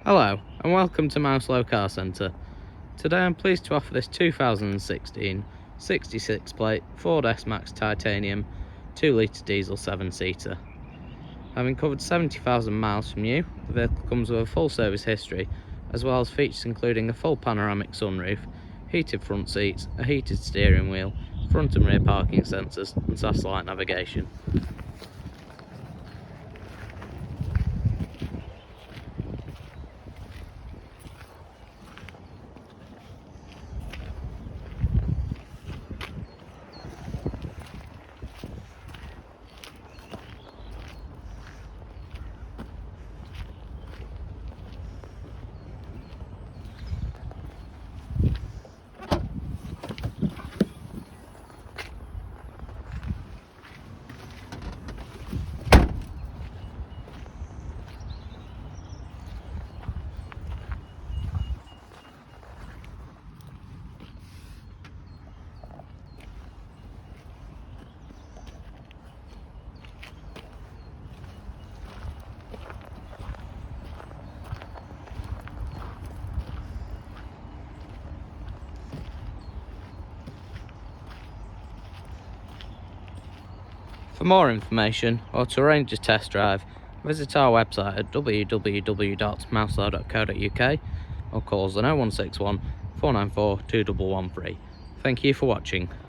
Hello and welcome to Mouselow Car Centre. Today I'm pleased to offer this 2016 66 plate Ford S-Max Titanium 2 litre diesel 7-seater. Having covered 70,000 miles from you, the vehicle comes with a full service history as well as features including a full panoramic sunroof, heated front seats, a heated steering wheel, front and rear parking sensors and satellite navigation. For more information or to arrange a test drive, visit our website at www.mouselow.co.uk or call us on 0161 494 2113. Thank you for watching.